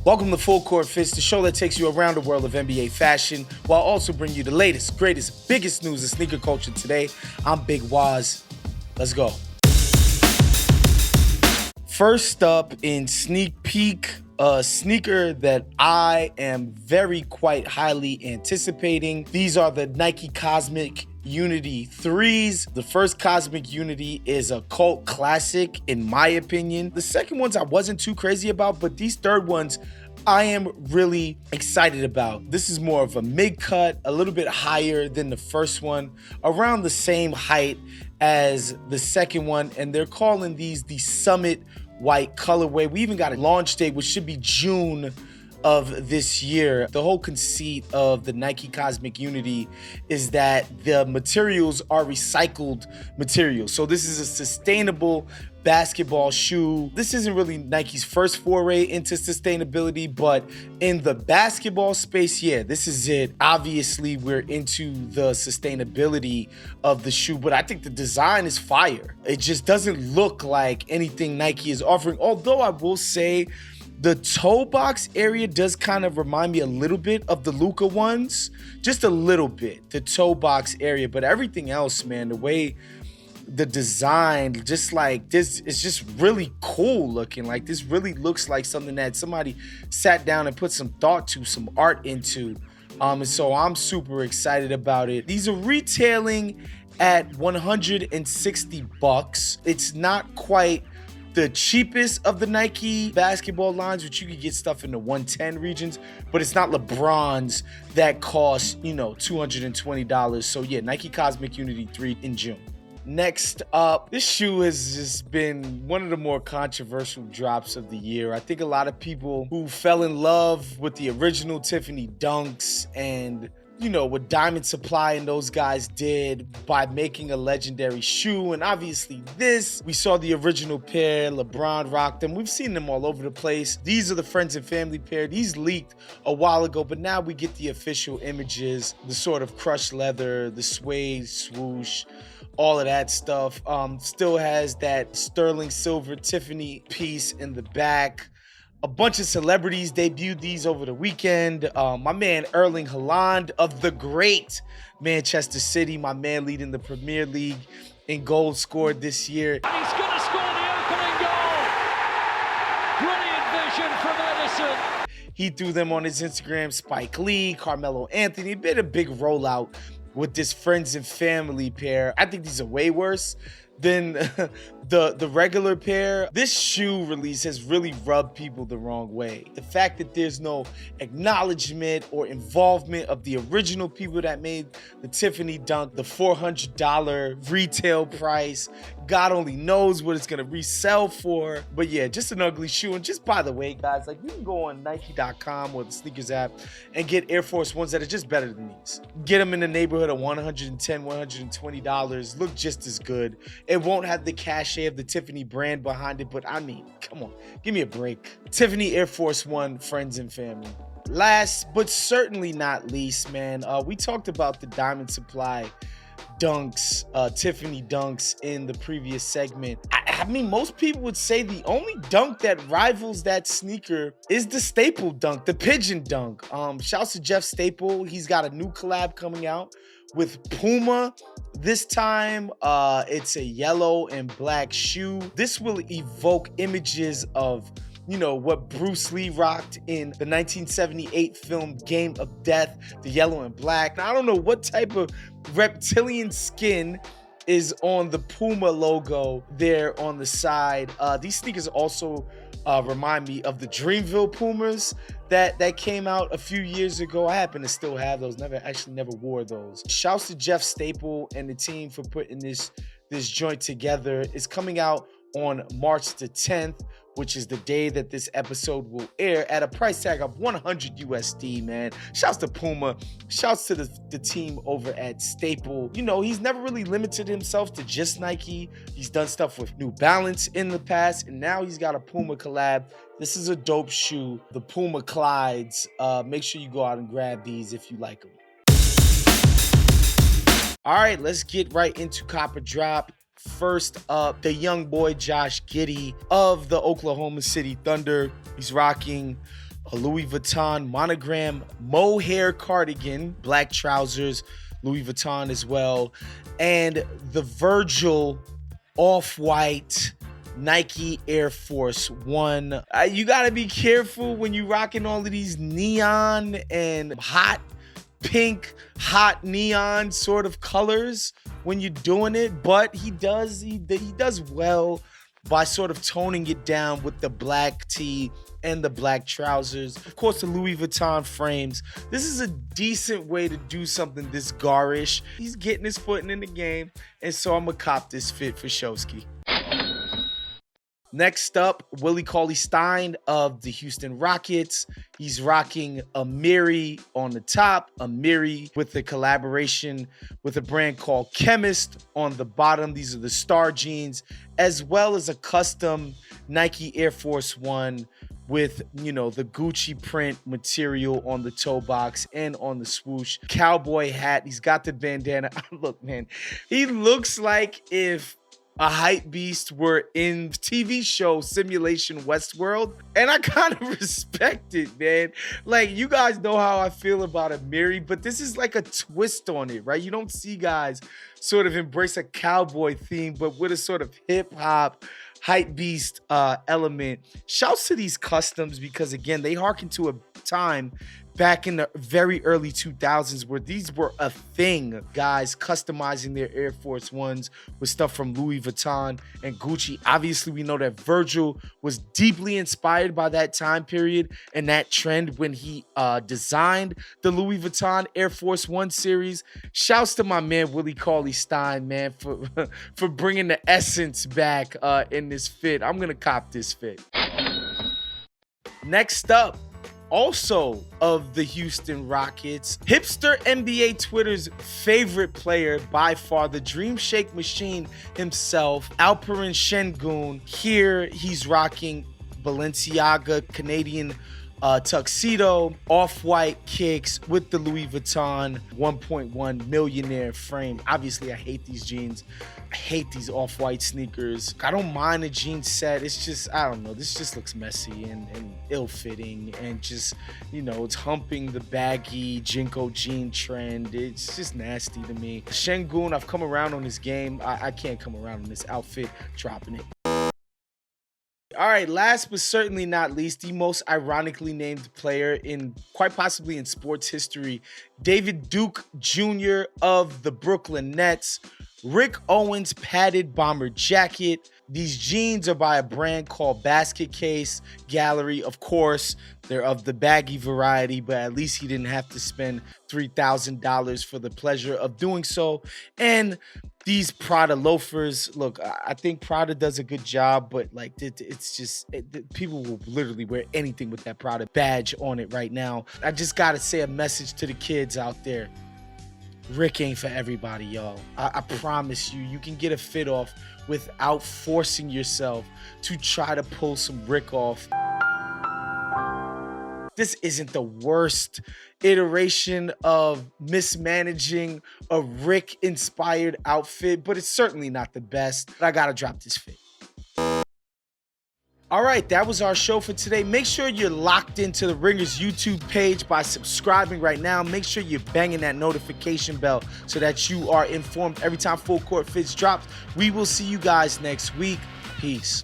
Welcome to Full Court Fits, the show that takes you around the world of NBA fashion while also bringing you the latest, greatest, biggest news in sneaker culture today. I'm Big Waz. Let's go. First up in sneak peek, a sneaker that I am very quite highly anticipating. These are the Nike Cosmic Unity 3s. The first Cosmic Unity is a cult classic in my opinion. The second ones I wasn't too crazy about, but these third ones I am really excited about. This is more of a mid-cut, a little bit higher than the first one, around the same height as the second one, and they're calling these the Summit White colorway. We even got a launch date, which should be June of this year. The whole conceit of the Nike Cosmic Unity is that the materials are recycled materials. So this is a sustainable basketball shoe. This isn't really Nike's first foray into sustainability, but in the basketball space, yeah, this is it. Obviously, we're into the sustainability of the shoe, but I think the design is fire. It just doesn't look like anything Nike is offering. Although I will say, the toe box area does kind of remind me a little bit of the Luka ones, just a little bit, the toe box area, but everything else, man, the way the design, just like this, it's just really cool looking. Like this really looks like something that somebody sat down and put some thought to, some art into. And so I'm super excited about it. These are retailing at $160. It's not quite the cheapest of the Nike basketball lines, which you could get stuff in the 110 regions, but it's not LeBron's that cost, $220. So yeah, Nike Cosmic Unity 3 in June. Next up, this shoe has just been one of the more controversial drops of the year. I think a lot of people who fell in love with the original Tiffany Dunks and what Diamond Supply and those guys did by making a legendary shoe. And obviously we saw the original pair, LeBron rocked them. We've seen them all over the place. These are the friends and family pair. These leaked a while ago, but now we get the official images, the sort of crushed leather, the suede swoosh, all of that stuff. Still has that sterling silver Tiffany piece in the back. A bunch of celebrities debuted these over the weekend. My man Erling Haaland of the great Manchester City, my man leading the Premier League in goals scored this year. And he's going to score the opening goal. Brilliant vision from Edison. He threw them on his Instagram. Spike Lee, Carmelo Anthony, been a big rollout with this friends and family pair. I think these are way worse than the regular pair. This shoe release has really rubbed people the wrong way. The fact that there's no acknowledgement or involvement of the original people that made the Tiffany Dunk, the $400 retail price. God only knows what it's gonna resell for. But yeah, just an ugly shoe. And just by the way, guys, like you can go on Nike.com or the sneakers app and get Air Force Ones that are just better than these. Get them in the neighborhood of $110, $120. Look just as good. It won't have the cachet of the Tiffany brand behind it, but I mean, come on, give me a break. Tiffany Air Force One, friends and family. Last, but certainly not least, man, we talked about the Diamond Supply Dunks, Tiffany Dunks in the previous segment. I mean, most people would say the only dunk that rivals that sneaker is the Staple Dunk, the Pigeon Dunk. Shouts to Jeff Staple. He's got a new collab coming out with Puma. This time, it's a yellow and black shoe. This will evoke images of, what Bruce Lee rocked in the 1978 film Game of Death, the yellow and black. Now, I don't know what type of reptilian skin is on the Puma logo there on the side. These sneakers also remind me of the Dreamville Pumas that came out a few years ago. I happen to still have those. Never wore those. Shouts to Jeff Staple and the team for putting this joint together. It's coming out on March the 10th, which is the day that this episode will air, at a price tag of $100 USD, man. Shouts to Puma. Shouts to the team over at Staple. He's never really limited himself to just Nike. He's done stuff with New Balance in the past, and now he's got a Puma collab. This is a dope shoe, the Puma Clydes. Make sure you go out and grab these if you like them. All right, let's get right into Copper Drop. First up, the young boy Josh Giddey of the Oklahoma City Thunder. He's rocking a Louis Vuitton monogram mohair cardigan, black trousers, Louis Vuitton as well, and the Virgil off-white Nike Air Force 1. You gotta be careful when you rocking all of these neon and hot pink, hot neon sort of colors when you're doing it, but he does well by sort of toning it down with the black tee and the black trousers. Of course, the Louis Vuitton frames. This is a decent way to do something this garish. He's getting his footing in the game, and so I'm gonna cop this fit for Showski. Next up, Willie Caulie-Stein of the Houston Rockets. He's rocking a Miri on the top, a Miri with a collaboration with a brand called Chemist on the bottom. These are the star jeans, as well as a custom Nike Air Force 1 with, you know, the Gucci print material on the toe box and on the swoosh. Cowboy hat. He's got the bandana. Look, man, he looks like if a hype beast were in TV show Simulation Westworld, and I kind of respect it, man. Like, you guys know how I feel about a Miri, but this is like a twist on it, right? You don't see guys sort of embrace a cowboy theme, but with a sort of hip-hop hype beast element. Shouts to these customs because, again, they harken to a time back in the very early 2000s where these were a thing, guys customizing their Air Force Ones with stuff from Louis Vuitton and Gucci. Obviously, we know that Virgil was deeply inspired by that time period and that trend when he designed the Louis Vuitton Air Force One series. Shouts to my man Willie Caulie-Stein, man, for bringing the essence back in this fit. I'm gonna cop this fit. Next up, also of the Houston Rockets, hipster NBA Twitter's favorite player by far, the Dream Shake Machine himself, Alperen Sengun. Here he's rocking Balenciaga Canadian tuxedo, off-white kicks with the Louis Vuitton 1.1 millionaire frame. Obviously, I hate these jeans. I hate these off-white sneakers. I don't mind a jean set. It's just, I don't know. This just looks messy and ill-fitting and just, you know, it's humping the baggy Jinko jean trend. It's just nasty to me. Sengun, I've come around on this game. I can't come around on this outfit. Dropping it. All right, last but certainly not least, the most ironically named player in quite possibly in sports history, David Duke Jr. of the Brooklyn Nets. Rick Owens padded bomber jacket. These jeans are by a brand called Basket Case Gallery. Of course, they're of the baggy variety, but at least he didn't have to spend $3,000 for the pleasure of doing so. And these Prada loafers, look, I think Prada does a good job, but like it's just, people will literally wear anything with that Prada badge on it right now. I just gotta say a message to the kids out there. Rick ain't for everybody, y'all. I promise you, you can get a fit off without forcing yourself to try to pull some Rick off. This isn't the worst iteration of mismanaging a Rick-inspired outfit, but it's certainly not the best. I gotta drop this fit. All right, that was our show for today. Make sure you're locked into the Ringers YouTube page by subscribing right now. Make sure you're banging that notification bell so that you are informed every time Full Court Fits drops. We will see you guys next week. Peace.